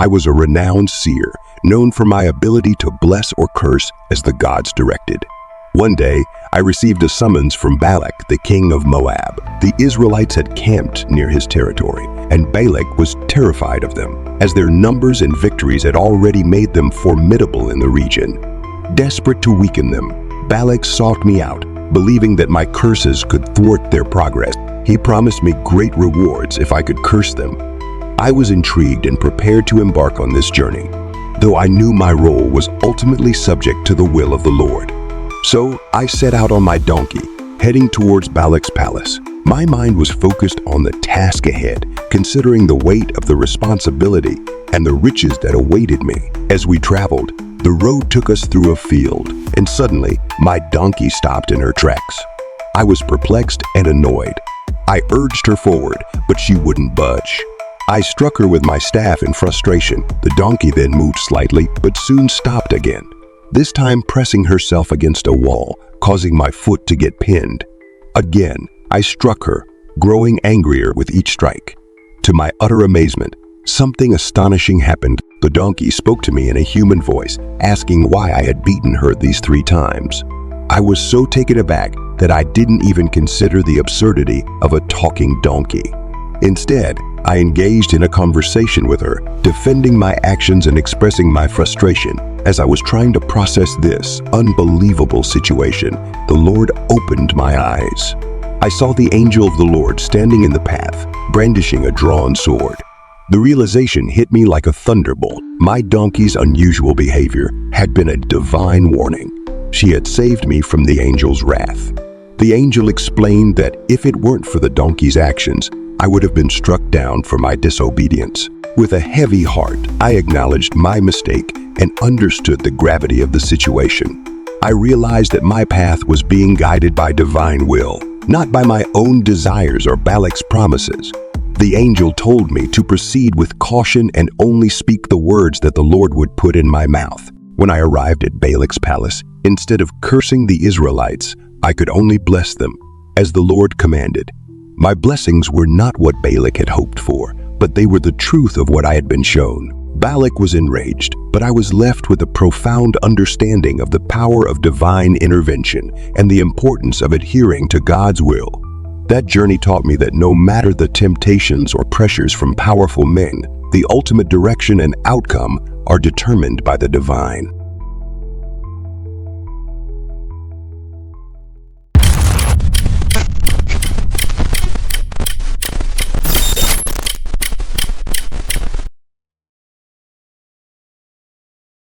I was a renowned seer, known for my ability to bless or curse as the gods directed. One day, I received a summons from Balak, the king of Moab. The Israelites had camped near his territory, and Balak was terrified of them, as their numbers and victories had already made them formidable in the region. Desperate to weaken them, Balak sought me out, believing that my curses could thwart their progress. He promised me great rewards if I could curse them. I was intrigued and prepared to embark on this journey, though I knew my role was ultimately subject to the will of the Lord. So I set out on my donkey, heading towards Balak's palace. My mind was focused on the task ahead, considering the weight of the responsibility and the riches that awaited me. As we traveled, the road took us through a field, and suddenly my donkey stopped in her tracks. I was perplexed and annoyed. I urged her forward, but she wouldn't budge. I struck her with my staff in frustration. The donkey then moved slightly, but soon stopped again, this time pressing herself against a wall, causing my foot to get pinned. Again, I struck her, growing angrier with each strike. To my utter amazement, something astonishing happened. The donkey spoke to me in a human voice, asking why I had beaten her these 3 times. I was so taken aback that I didn't even consider the absurdity of a talking donkey. Instead, I engaged in a conversation with her, defending my actions and expressing my frustration. As I was trying to process this unbelievable situation, the Lord opened my eyes. I saw the angel of the Lord standing in the path, brandishing a drawn sword. The realization hit me like a thunderbolt. My donkey's unusual behavior had been a divine warning. She had saved me from the angel's wrath. The angel explained that if it weren't for the donkey's actions, I would have been struck down for my disobedience. With a heavy heart, I acknowledged my mistake and understood the gravity of the situation. I realized that my path was being guided by divine will, not by my own desires or Balak's promises. The angel told me to proceed with caution and only speak the words that the Lord would put in my mouth. When I arrived at Balak's palace, instead of cursing the Israelites, I could only bless them, as the Lord commanded. My blessings were not what Balak had hoped for, but they were the truth of what I had been shown. Balak was enraged, but I was left with a profound understanding of the power of divine intervention and the importance of adhering to God's will. That journey taught me that no matter the temptations or pressures from powerful men, the ultimate direction and outcome are determined by the divine.